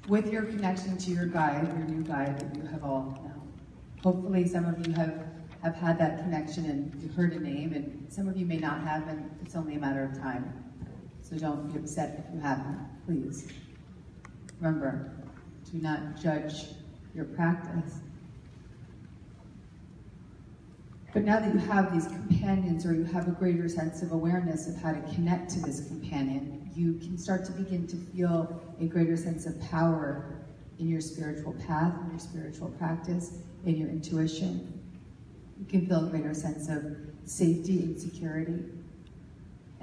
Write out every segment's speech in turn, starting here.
with your connection to your guide, your new guide that you have all now. Hopefully some of you have had that connection and you've heard a name, and some of you may not have, and it's only a matter of time. So don't be upset if you haven't, please. Remember, do not judge your practice. But now that you have these companions, or you have a greater sense of awareness of how to connect to this companion, you can start to begin to feel a greater sense of power in your spiritual path, in your spiritual practice, in your intuition. You can feel a greater sense of safety and security.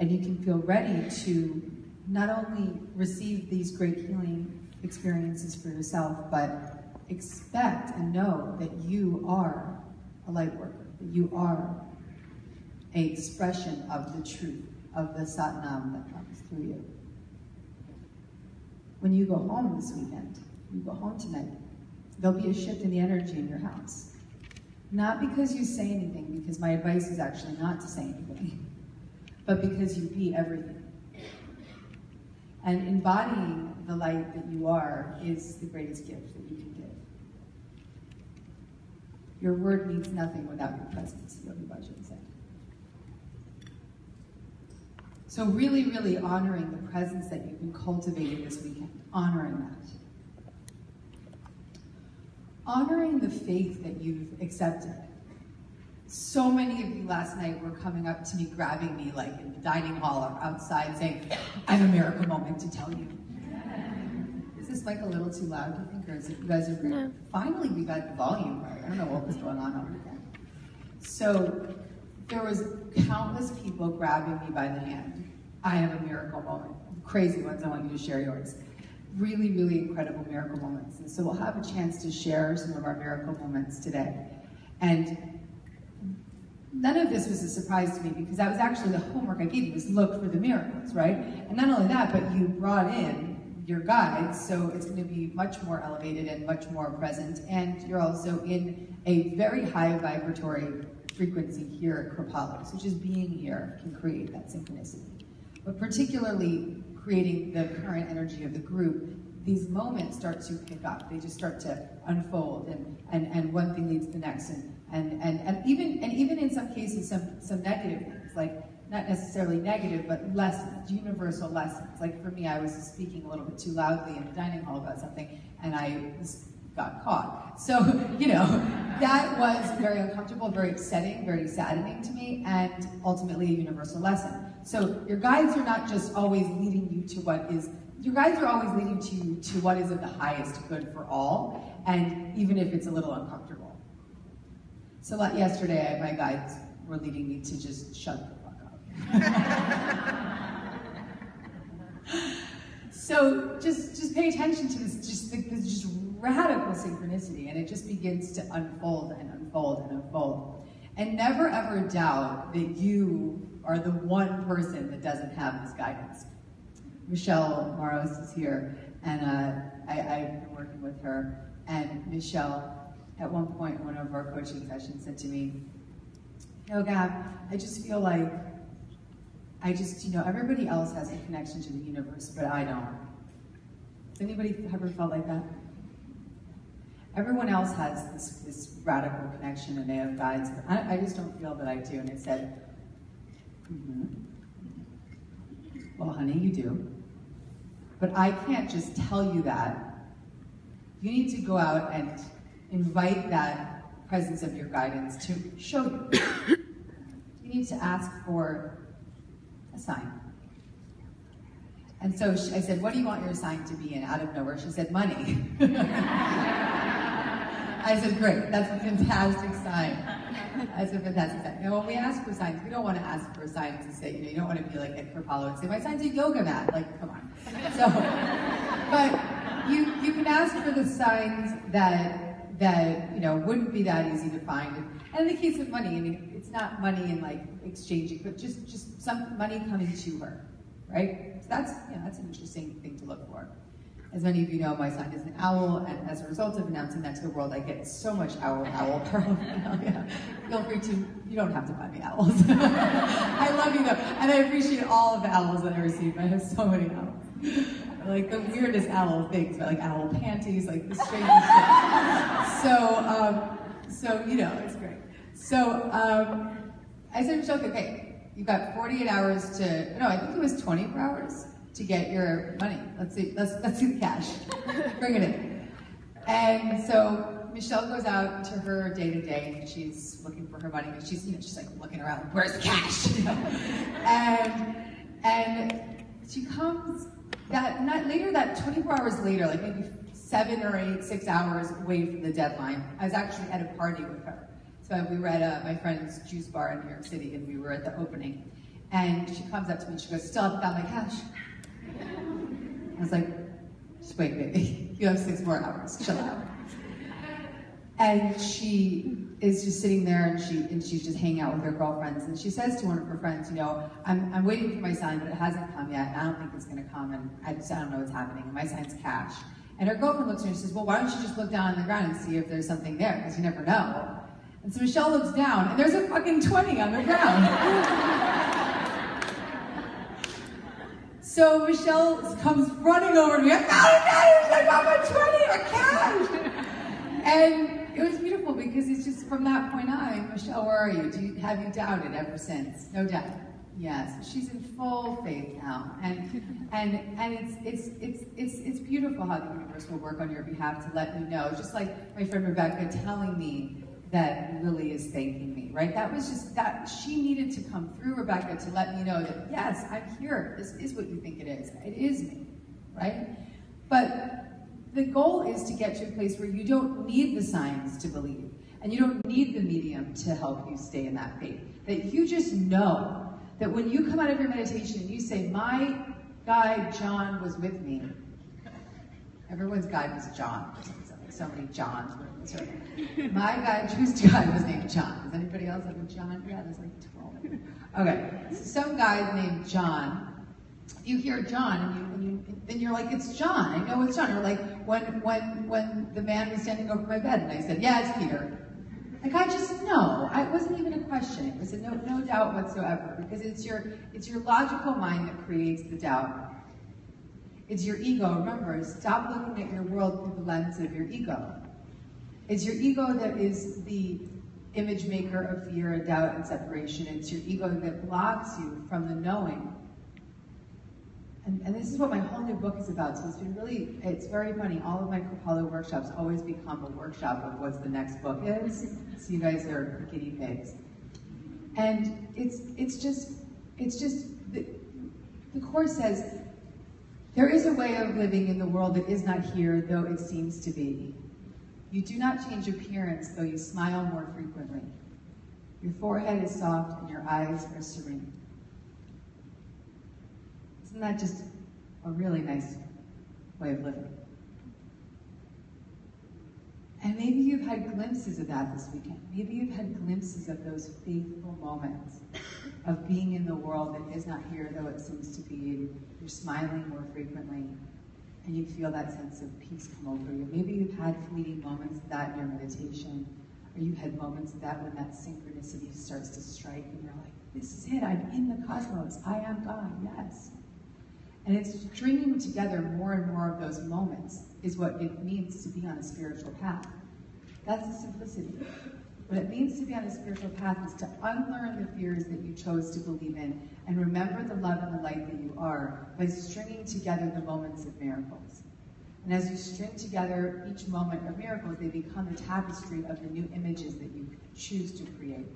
And you can feel ready to not only receive these great healing experiences for yourself, but expect and know that you are a light worker, that you are an expression of the truth, of the Satnam that comes through you. When you go home this weekend, you go home tonight, there'll be a shift in the energy in your house. Not because you say anything, because my advice is actually not to say anything, but because you be everything. And embodying the light that you are is the greatest gift that you can give. Your word means nothing without your presence, Yogi Bhajan said. So really, really honoring the presence that you've been cultivating this weekend, honoring that. Honoring the faith that you've accepted. So many of you last night were coming up to me, grabbing me like in the dining hall or outside saying, I have a miracle moment to tell you. Is this mic a little too loud, do you think, or is it, you guys are great? No. Finally, we got the volume right. I don't know what was going on over there. So there was countless people grabbing me by the hand. I have a miracle moment. Crazy ones, I want you to share yours. Really, really incredible miracle moments. And so we'll have a chance to share some of our miracle moments today. And none of this was a surprise to me, because that was actually the homework I gave you, was look for the miracles, right? And not only that, but you brought in your guides, so it's going to be much more elevated and much more present. And you're also in a very high vibratory frequency here at Kripalu. So just being here can create that synchronicity. But particularly creating the current energy of the group, these moments start to pick up. They just start to unfold, and one thing leads to the next, and even in some cases some negative things, like not necessarily negative, but lessons, universal lessons. Like for me, I was speaking a little bit too loudly in the dining hall about something, and I got caught. So, you know, that was very uncomfortable, very upsetting, very saddening to me, and ultimately a universal lesson. So your guides are not just always leading you to what is, your guides are always leading you to what is of the highest good for all, and even if it's a little uncomfortable. So like yesterday, my guides were leading me to just shut the fuck up. So just pay attention to this, just radical synchronicity, and it just begins to unfold and unfold and unfold. And never ever doubt that you are the one person that doesn't have this guidance. Michelle Moros is here, and I've been working with her, and Michelle, at one point in one of our coaching sessions, said to me, you know, Gab, I just feel like, everybody else has a connection to the universe, but I don't. Has anybody ever felt like that? Everyone else has this radical connection, and they have guides, but I just don't feel that I do. And I said, well, honey, you do. But I can't just tell you that. You need to go out and invite that presence of your guidance to show you. You need to ask for a sign. And so I said, what do you want your sign to be? And out of nowhere, she said, money. I said, great, that's a fantastic sign. That's a fantastic sign. Now, when we ask for signs, we don't want to ask for signs to say, you don't want to be like at Kripalu and say, my sign's a yoga mat. Like, come on. So, but you can ask for the signs that wouldn't be that easy to find. And in the case of money, I mean, it's not money in like exchanging, but just some money coming to her, right? So that's an interesting thing to look for. As many of you know, my sign is an owl, and as a result of announcing that to the world, I get so much owl paraphernalia. Feel free to, you don't have to buy me owls. I love you though, and I appreciate all of the owls that I receive. I have so many owls. Like the weirdest owl things, like owl panties, like the strangest shit. So you know, it's great. So I said to Michelle, okay, you've got 48 hours to, no, I think it was 24 hours to get your money. Let's see the cash. Bring it in. And so Michelle goes out to her day-to-day, and she's looking for her money, and she's like looking around, where's the cash? And she comes that 24 hours later, like maybe 6 hours away from the deadline. I was actually at a party with her. So we were at my friend's juice bar in New York City, and we were at the opening. And she comes up to me and she goes, still haven't got my cash. I was like, just wait, baby. You have 6 more hours. Chill out. And she is just sitting there, and she's just hanging out with her girlfriends. And she says to one of her friends, you know, I'm waiting for my sign, but it hasn't come yet. And I don't think it's going to come, and I don't know what's happening. And my sign's cash. And her girlfriend looks at her and says, well, why don't you just look down on the ground and see if there's something there? Because you never know. And so Michelle looks down, and there's a fucking 20 on the ground. So Michelle comes running over to me. I found it, Daddy! I got my 20 or cash! And it was beautiful because it's just from that point on, Michelle, where are you? Have you doubted ever since? No doubt. Yes. She's in full faith now. And it's beautiful how the universe will work on your behalf to let you know. Just like my friend Rebecca telling me that Lily is thanking me, right? That was just that she needed to come through Rebecca to let me know that, yes, I'm here. This is what you think it is. It is me, right? But the goal is to get to a place where you don't need the signs to believe, and you don't need the medium to help you stay in that faith. That you just know that when you come out of your meditation and you say, my guide John was with me. Everyone's guide was John. So many Johns were in the circle. My guide, whose guide was named John. Does anybody else have a John? Yeah, there's like 12. Okay, so some guy named John. You hear John, and you're like, it's John. I know it's John. Or like when the man was standing over my bed, and I said, yeah, it's Peter. Like I just know. It wasn't even a question. It was no doubt whatsoever, because it's your logical mind that creates the doubt. It's your ego. Remember, stop looking at your world through the lens of your ego. It's your ego that is the image maker of fear and doubt and separation. It's your ego that blocks you from the knowing. And this is what my whole new book is about. So it's very funny. All of my Kapala workshops always become a workshop of what the next book is. So you guys are guinea pigs. And it's just the Course says, there is a way of living in the world that is not here, though it seems to be. You do not change appearance, though you smile more frequently. Your forehead is soft and your eyes are serene. Isn't that just a really nice way of living? And maybe you've had glimpses of that this weekend. Maybe you've had glimpses of those faithful moments of being in the world that is not here, though it seems to be. And you're smiling more frequently, and you feel that sense of peace come over you. Maybe you've had fleeting moments of that in your meditation, or you've had moments of that when that synchronicity starts to strike, and you're like, this is it, I'm in the cosmos, I am God, yes. And it's stringing together more and more of those moments is what it means to be on a spiritual path. That's the simplicity. What it means to be on a spiritual path is to unlearn the fears that you chose to believe in and remember the love and the light that you are by stringing together the moments of miracles. And as you string together each moment of miracles, they become a tapestry of the new images that you choose to create.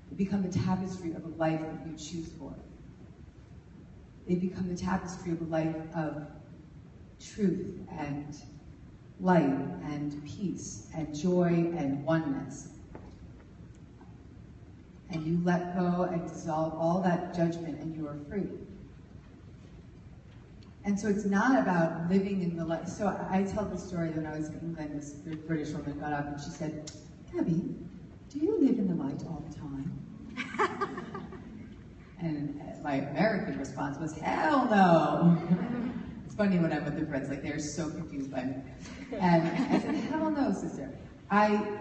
They become the tapestry of a life that you choose for. They become the tapestry of a life of truth and light and peace and joy and oneness. And you let go and dissolve all that judgment, and you are free. And so it's not about living in the light. So I tell the story that when I was in England, this British woman got up and she said, Gabby, do you live in the light all the time? And my American response was, hell no. It's funny when I'm with the friends, like they're so confused by me. And I said, hell no, sister. I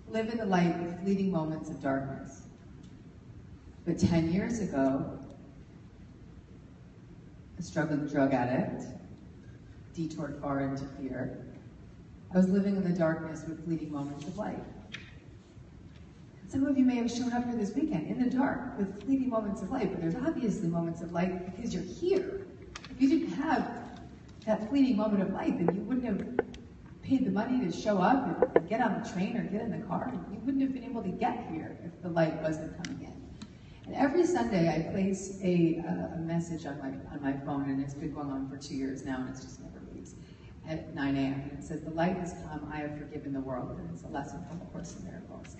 live in the light with fleeting moments of darkness. But 10 years ago, a struggling drug addict, detoured far into fear. I was living in the darkness with fleeting moments of light. Some of you may have shown up here this weekend in the dark with fleeting moments of light, but there's obviously moments of light because you're here. If you didn't have that fleeting moment of light, then you wouldn't have paid the money to show up and get on the train or get in the car. You wouldn't have been able to get here if the light wasn't coming in. And every Sunday I place a message on my phone, and it's been going on for 2 years now, and it's just never leaves, at 9 a.m. And it says, "The light has come, I have forgiven the world." And it's a lesson from A Course in Miracles.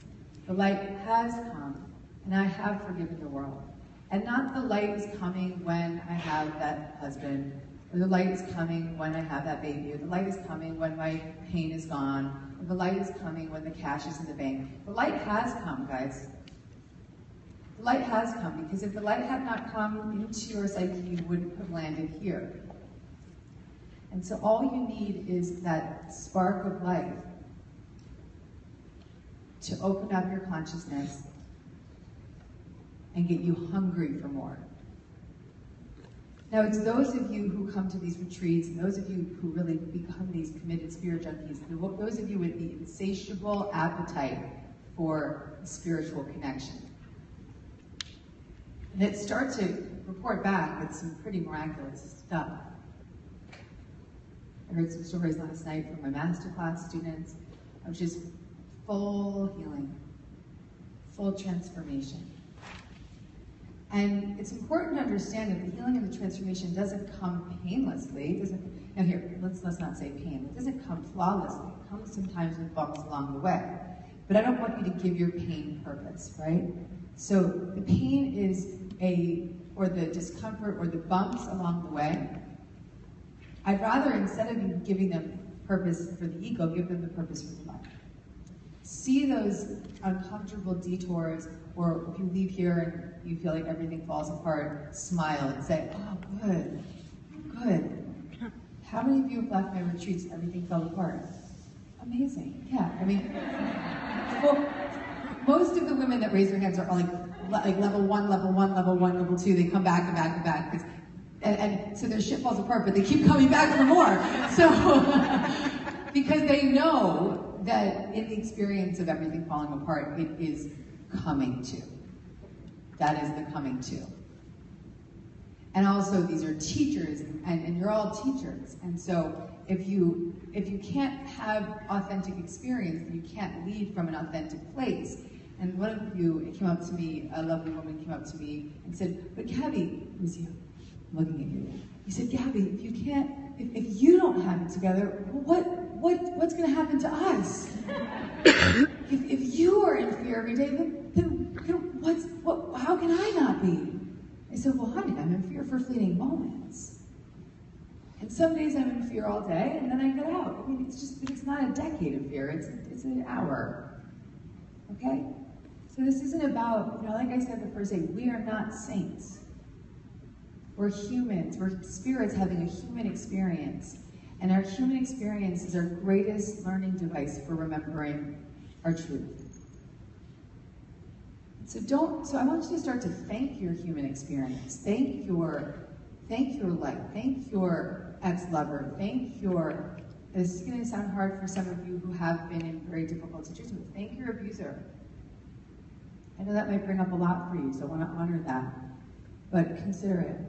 The light has come, and I have forgiven the world. And not the light is coming when I have that husband, or the light is coming when I have that baby, or the light is coming when my pain is gone, or the light is coming when the cash is in the bank. The light has come, guys. The light has come, because if the light had not come into your psyche, you wouldn't have landed here. And so all you need is that spark of light to open up your consciousness and get you hungry for more. Now, it's those of you who come to these retreats, and those of you who really become these committed spirit junkies, those of you with the insatiable appetite for spiritual connection. And it starts to report back with some pretty miraculous stuff. I heard some stories last night from my masterclass students of just full healing, full transformation. And it's important to understand that the healing and the transformation doesn't come painlessly. It doesn't, now here, let's not say pain. It doesn't come flawlessly. It comes sometimes with bumps along the way. But I don't want you to give your pain purpose, right? So the pain is or the discomfort or the bumps along the way. I'd rather, instead of giving them purpose for the ego, give them the purpose for the life. See those uncomfortable detours, or if you leave here and you feel like everything falls apart, smile and say, "Oh, good, good." How many of you have left my retreats and everything fell apart? Amazing. Yeah, I mean, well, most of the women that raise their hands are like level 1, level 1, level 1, level 2. They come back and back and back. And so their shit falls apart, but they keep coming back for more. So, because they know that in the experience of everything falling apart, it is coming to. That is the coming to. And also, these are teachers, and you're all teachers. And so, if you can't have authentic experience, you can't lead from an authentic place. And one of you came up to me, a lovely woman came up to me and said, "But Gabby," it was you, looking at you. He said, "Gabby, if you don't have it together, what's going to happen to us? if you are in fear every day, then how can I not be?" I said, "Well, honey, I'm in fear for fleeting moments. And some days I'm in fear all day, and then I get out. I mean, it's not a decade of fear, it's an hour. Okay? So this isn't about, like I said the first day, we are not saints. We're humans. We're spirits having a human experience. And our human experience is our greatest learning device for remembering our truth. So I want you to start to thank your human experience. Thank your life. Thank your ex-lover. This is going to sound hard for some of you who have been in very difficult situations. Thank your abuser. I know that might bring up a lot for you, so I want to honor that. But consider it.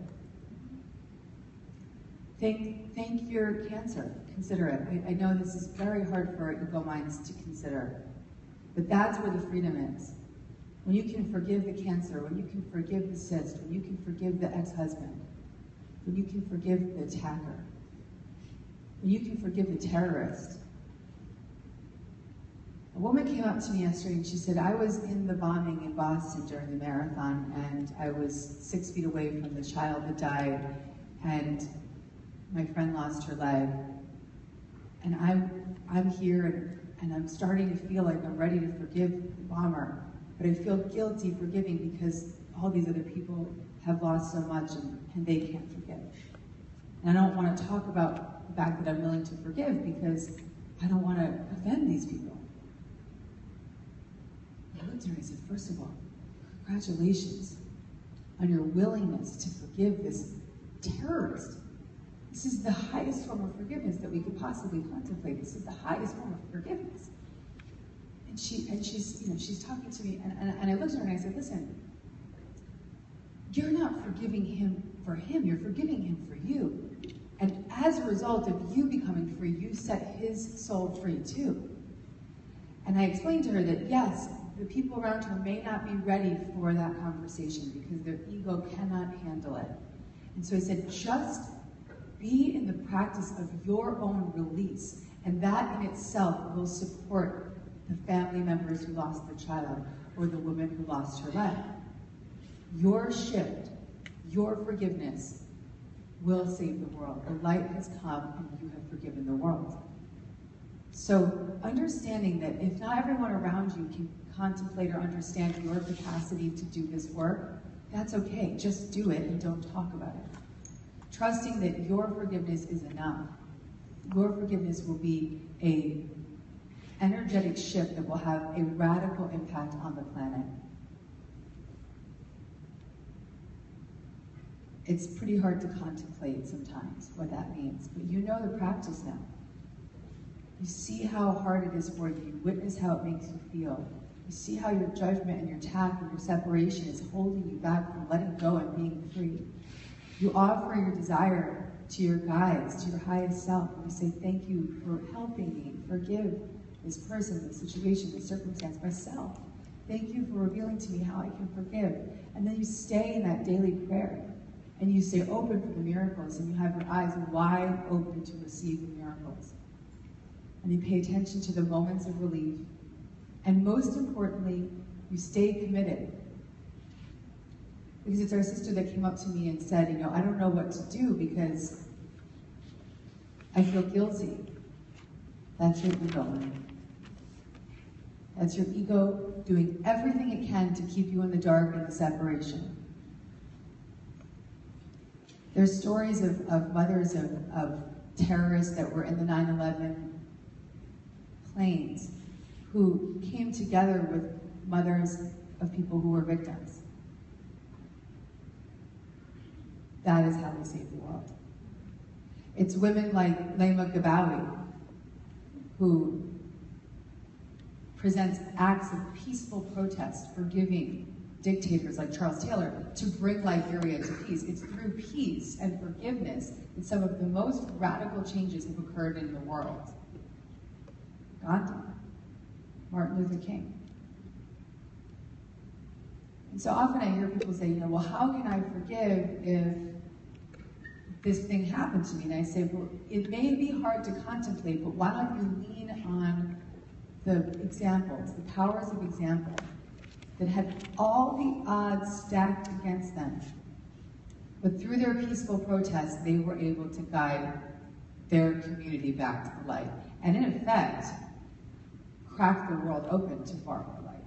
Thank your cancer. Consider it. I know this is very hard for our ego minds to consider. But that's where the freedom is. When you can forgive the cancer, when you can forgive the cyst, when you can forgive the ex-husband, when you can forgive the attacker, when you can forgive the terrorist. A woman came up to me yesterday and she said, "I was in the bombing in Boston during the marathon, and I was 6 feet away from the child that died, and my friend lost her leg. And I'm here and I'm starting to feel like I'm ready to forgive the bomber, but I feel guilty forgiving because all these other people have lost so much and they can't forgive. And I don't want to talk about the fact that I'm willing to forgive because I don't want to offend these people." I looked at her and I said, "First of all, congratulations on your willingness to forgive this terrorist. This is the highest form of forgiveness that we could possibly contemplate. This is the highest form of forgiveness. And she's talking to me, and I looked at her and I said, listen, you're not forgiving him for him, you're forgiving him for you. And as a result of you becoming free, you set his soul free too. And I explained to her that yes, the people around her may not be ready for that conversation because their ego cannot handle it. And so I said, just be in the practice of your own release, and that in itself will support the family members who lost their child or the woman who lost her leg. Your shift, your forgiveness will save the world. The light has come and you have forgiven the world. So understanding that if not everyone around you can contemplate or understand your capacity to do this work, that's okay. Just do it and don't talk about it. Trusting that your forgiveness is enough. Your forgiveness will be an energetic shift that will have a radical impact on the planet. It's pretty hard to contemplate sometimes what that means, but you know the practice now. You see how hard it is for you. You witness how it makes you feel. You see how your judgment and your attack and your separation is holding you back from letting go and being free. You offer your desire to your guides, to your highest self, and you say, thank you for helping me forgive this person, this situation, this circumstance, myself. Thank you for revealing to me how I can forgive. And then you stay in that daily prayer, and you stay open for the miracles, and you have your eyes wide open to receive the miracles. And you pay attention to the moments of relief. And most importantly, you stay committed. Because it's our sister that came up to me and said, I don't know what to do because I feel guilty. That's your ego. That's your ego doing everything it can to keep you in the dark and the separation. There's stories of mothers of terrorists that were in the 9/11 planes who came together with mothers of people who were victims. That is how we save the world. It's women like Gabby who presents acts of peaceful protest, forgiving dictators like Charles Taylor to bring Liberia to peace. It's through peace and forgiveness that some of the most radical changes have occurred in the world. Gandhi, Martin Luther King. And so often I hear people say, well, how can I forgive if this thing happened to me? And I say, well, it may be hard to contemplate, but why don't you lean on the examples, the powers of example that had all the odds stacked against them. But through their peaceful protests, they were able to guide their community back to the light. And in effect, crack the world open to far more light.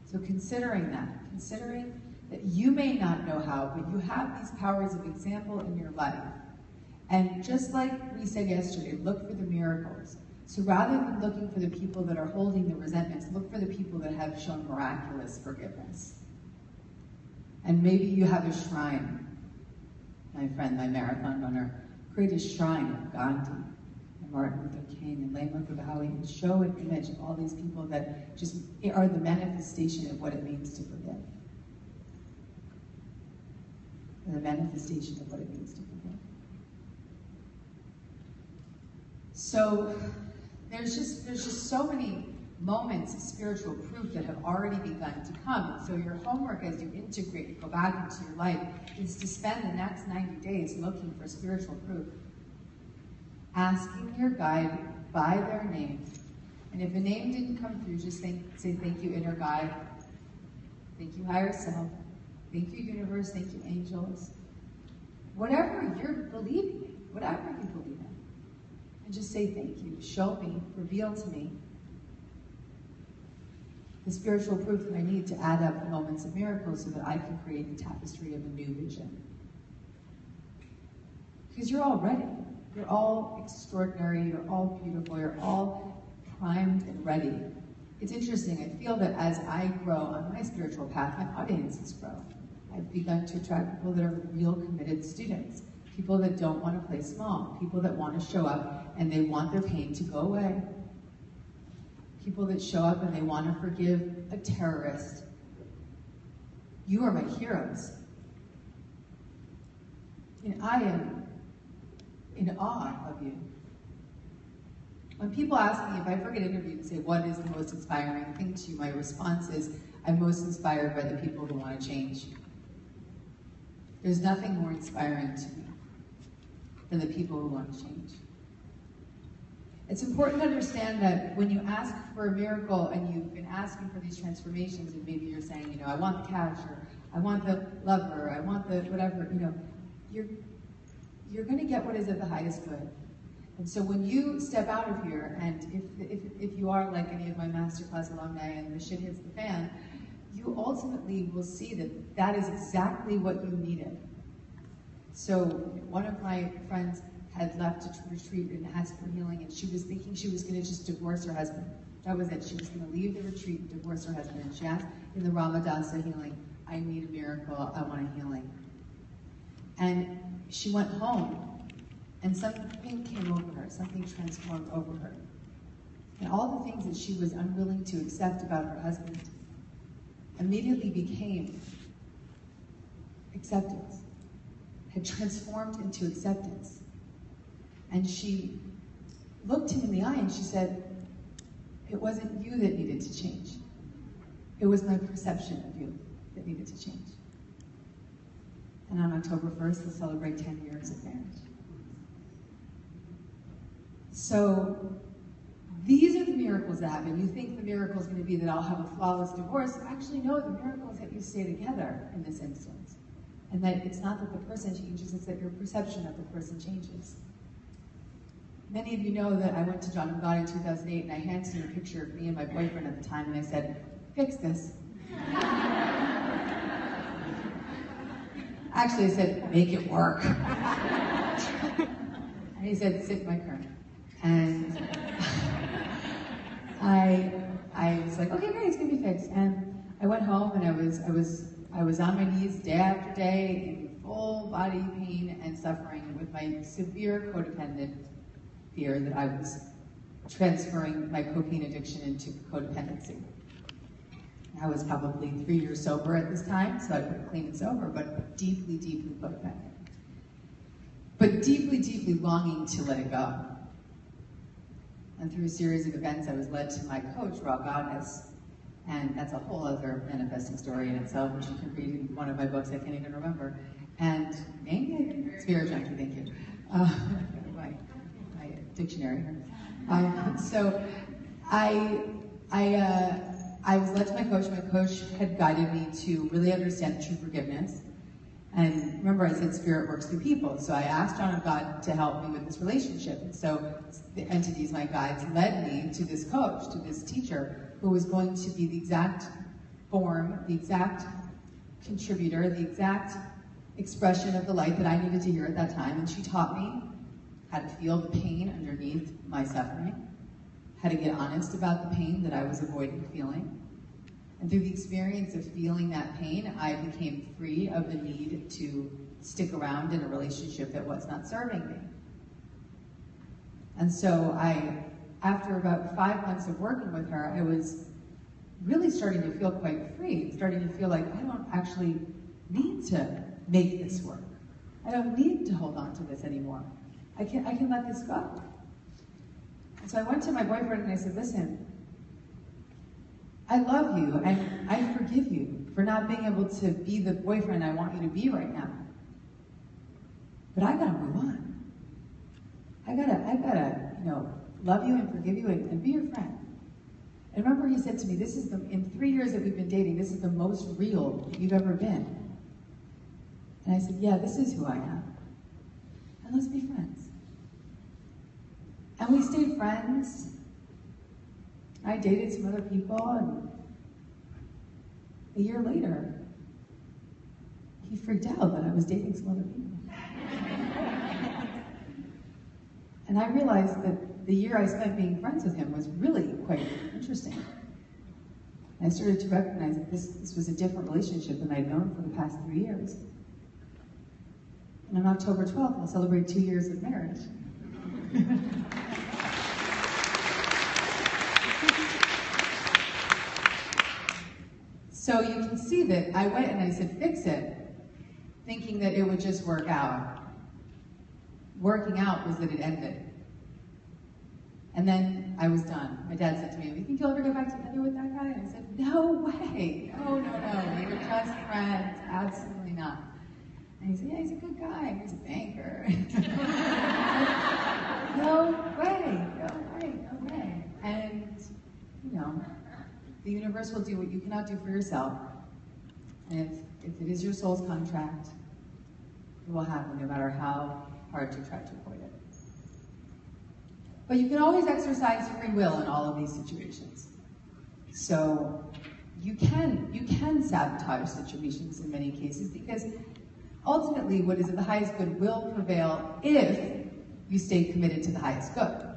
So considering that you may not know how, but you have these powers of example in your life. And just like we said yesterday, look for the miracles. So rather than looking for the people that are holding the resentments, look for the people that have shown miraculous forgiveness. And maybe you have a shrine. My friend, my marathon runner, create a shrine of Gandhi and Martin Luther King and Lama Gabby and show an image of all these people that just are the manifestation of what it means to forgive. The manifestation of what it means to forgive. So there's just so many moments of spiritual proof that have already begun to come. So your homework as you integrate, go back into your life, is to spend the next 90 days looking for spiritual proof. Asking your guide by their name. And if a name didn't come through, just say thank you, inner guide. Thank you, higher self. Thank you, universe. Thank you, angels. Whatever you're believing in, whatever you believe in. And just say thank you. Show me, reveal to me the spiritual proof that I need to add up the moments of miracles so that I can create the tapestry of a new vision. Because you're all ready. You're all extraordinary. You're all beautiful. You're all primed and ready. It's interesting. I feel that as I grow on my spiritual path, my audiences grow. I've begun to attract people that are real committed students, people that don't want to play small, people that want to show up and they want their pain to go away, people that show up and they want to forgive a terrorist. You are my heroes. And I am in awe of you. When people ask me, if I ever get interviewed and say, what is the most inspiring thing to you, my response is, I'm most inspired by the people who want to change. There's nothing more inspiring to me than the people who want to change. It's important to understand that when you ask for a miracle and you've been asking for these transformations, and maybe you're saying, I want the cash, or I want the lover, or I want the whatever, you're going to get what is of the highest good. And so when you step out of here, and if you are like any of my masterclass alumni and the shit hits the fan, you ultimately will see that that is exactly what you needed. So one of my friends had left a retreat and asked for healing, and she was thinking she was going to just divorce her husband. That was it. She was going to leave the retreat and divorce her husband. And she asked in the Ramadasa healing, I need a miracle, I want a healing. And she went home, and something came over her, something transformed over her. And all the things that she was unwilling to accept about her husband immediately became acceptance, had transformed into acceptance. And she looked him in the eye and she said, it wasn't you that needed to change. It was my perception of you that needed to change. And on October 1st, we'll celebrate 10 years of marriage. So these are the miracles that happen. You think the miracle is going to be that I'll have a flawless divorce. Actually, no, the miracle is that you stay together in this instance. And that it's not that the person changes, it's that your perception of the person changes. Many of you know that I went to John of God in 2008 and I handed him a picture of me and my boyfriend at the time and I said, fix this. Actually, I said, make it work. And he said, sit my current. And I was like, okay, great, it's gonna be fixed. And I went home and I was on my knees day after day in full body pain and suffering with my severe codependent fear that I was transferring my cocaine addiction into codependency. I was probably 3 years sober at this time, so I couldn't clean and sober, but deeply, deeply codependent. But deeply, deeply longing to let it go. And through a series of events, I was led to my coach, Raw Goddess, and that's a whole other manifesting story in itself, which you can read in one of my books I can't even remember. And maybe Spirit Junkie, thank you. My dictionary. So I was led to my coach. My coach had guided me to really understand true forgiveness. And remember, I said spirit works through people. So I asked John of God to help me with this relationship. And so the entities, my guides, led me to this coach, to this teacher, who was going to be the exact form, the exact contributor, the exact expression of the light that I needed to hear at that time. And she taught me how to feel the pain underneath my suffering, how to get honest about the pain that I was avoiding feeling. And through the experience of feeling that pain, I became free of the need to stick around in a relationship that was not serving me. And so after about 5 months of working with her, I was really starting to feel quite free, starting to feel like I don't actually need to make this work. I don't need to hold on to this anymore. I can let this go. And so I went to my boyfriend and I said, listen, I love you and I forgive you for not being able to be the boyfriend I want you to be right now. But I gotta move on. I gotta, love you and forgive you and be your friend. And remember he said to me, in 3 years that we've been dating, this is the most real you've ever been. And I said, yeah, this is who I am. And let's be friends. And we stayed friends. I dated some other people, and a year later, he freaked out that I was dating some other people. And I realized that the year I spent being friends with him was really quite interesting. And I started to recognize that this was a different relationship than I'd known for the past 3 years. And on October 12th, I'll celebrate 2 years of marriage. So you can see that I went and I said, fix it, thinking that it would just work out. Working out was that it ended. And then I was done. My dad said to me, you think you'll ever go back together with that guy? And I said, no way. No. We were just friends. Absolutely not. And he said, yeah, he's a good guy. He's a banker. No way. And, the universe will do what you cannot do for yourself. And if it is your soul's contract, it will happen no matter how hard you try to avoid it. But you can always exercise free will in all of these situations. So you can sabotage situations in many cases, because ultimately what is at the highest good will prevail if you stay committed to the highest good.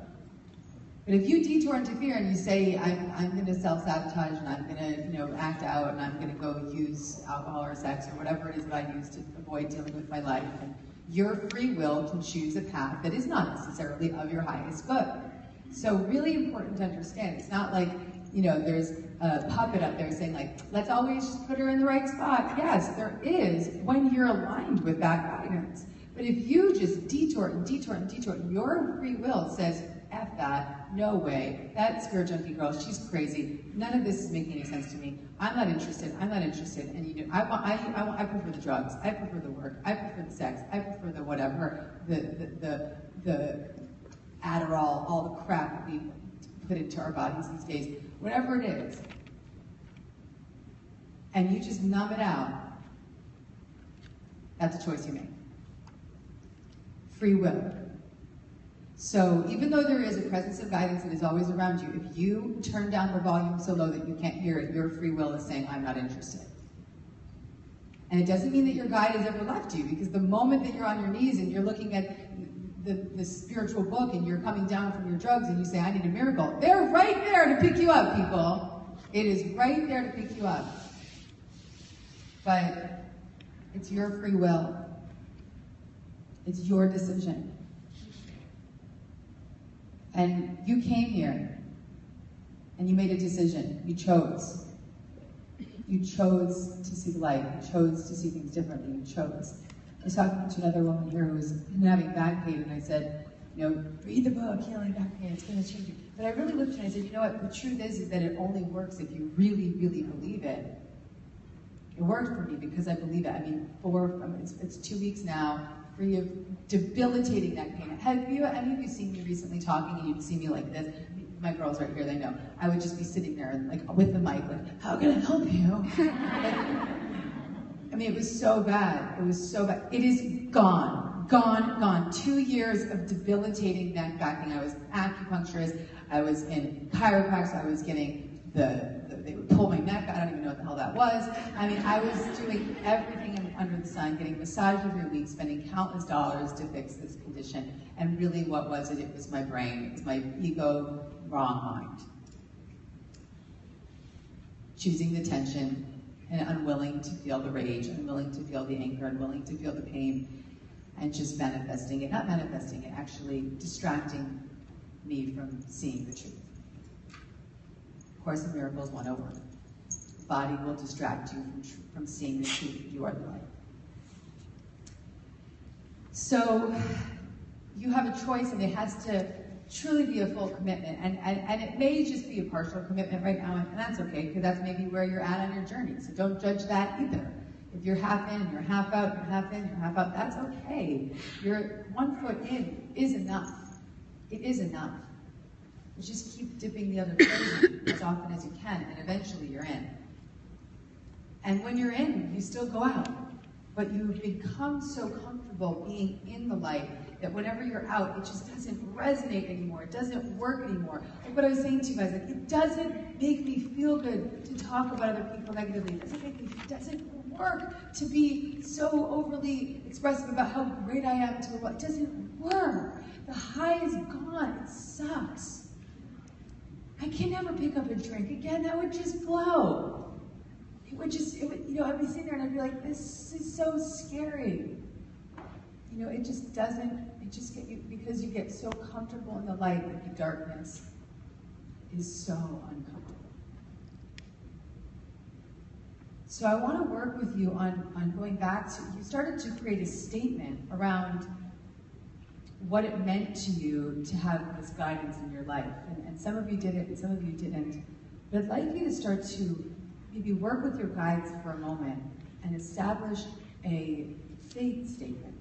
But if you detour, interfere, and you say, I'm going to self-sabotage, and I'm going to, act out, and I'm going to go use alcohol or sex or whatever it is that I use to avoid dealing with my life, and your free will can choose a path that is not necessarily of your highest good. So really important to understand. It's not like, there's a puppet up there saying, like, let's always just put her in the right spot. Yes, there is when you're aligned with that guidance. But if you just detour, your free will says, F that, no way, that spirit junkie girl, she's crazy, none of this is making any sense to me, I'm not interested, and I prefer the drugs, I prefer the work, I prefer the sex, I prefer the whatever, the Adderall, all the crap that we put into our bodies these days, whatever it is, and you just numb it out, that's a choice you make. Free will. So even though there is a presence of guidance that is always around you, if you turn down the volume so low that you can't hear it, your free will is saying, I'm not interested. And it doesn't mean that your guide has ever left you, because the moment that you're on your knees and you're looking at the spiritual book and you're coming down from your drugs and you say, I need a miracle, they're right there to pick you up, people. It is right there to pick you up. But it's your free will. It's your decision. And you came here, and you made a decision. You chose. You chose to see the light. You chose to see things differently. You chose. I was talking to another woman here who was having back pain, and I said, read the book, Healing Back Pain, it's going to change you. But I really looked and I said, you know what, the truth is that it only works if you really, really believe it. It worked for me because I believe it. I mean, it's 2 weeks now, free of debilitating neck pain. Have any of you seen me recently talking and you'd see me like this? My girls right here, they know. I would just be sitting there like with the mic, like, how can I help you? I mean, it was so bad. It was so bad. It is gone. Gone. 2 years of debilitating neck backing. I was an acupuncturist. I was in chiropractic. I was getting they would pull my neck. I don't even know what the hell that was. I mean, I was doing everything under the sun, getting massage every week, spending countless dollars to fix this condition. And really, what was it? It was my brain. It was my ego, wrong mind. Choosing the tension and unwilling to feel the rage, unwilling to feel the anger, unwilling to feel the pain, and just manifesting it. Not manifesting it, actually distracting me from seeing the truth. Course of Miracles 101. Body will distract you from seeing the truth. You are the light. So you have a choice, and it has to truly be a full commitment. And it may just be a partial commitment right now, and that's okay, because that's maybe where you're at on your journey. So don't judge that either. If you're half in, you're half out, you're half in, you're half out, that's okay. Your 1 foot in is enough. It is enough. Just keep dipping the other foot in as often as you can, and eventually you're in. And when you're in, you still go out. But you've become so comfortable being in the light that whenever you're out, it just doesn't resonate anymore. It doesn't work anymore. Like what I was saying to you guys, like, it doesn't make me feel good to talk about other people negatively. It doesn't work to be so overly expressive about how great I am to the world. It doesn't work. The high is gone. It sucks. I can never pick up a drink again. That would just blow. It would, I'd be sitting there and I'd be like, this is so scary. It just get you, because you get so comfortable in the light that the darkness is so uncomfortable. So I want to work with you on going back to, you started to create a statement around what it meant to you to have this guidance in your life. And some of you did it and some of you didn't. But I'd like you to start to maybe work with your guides for a moment and establish a faith statement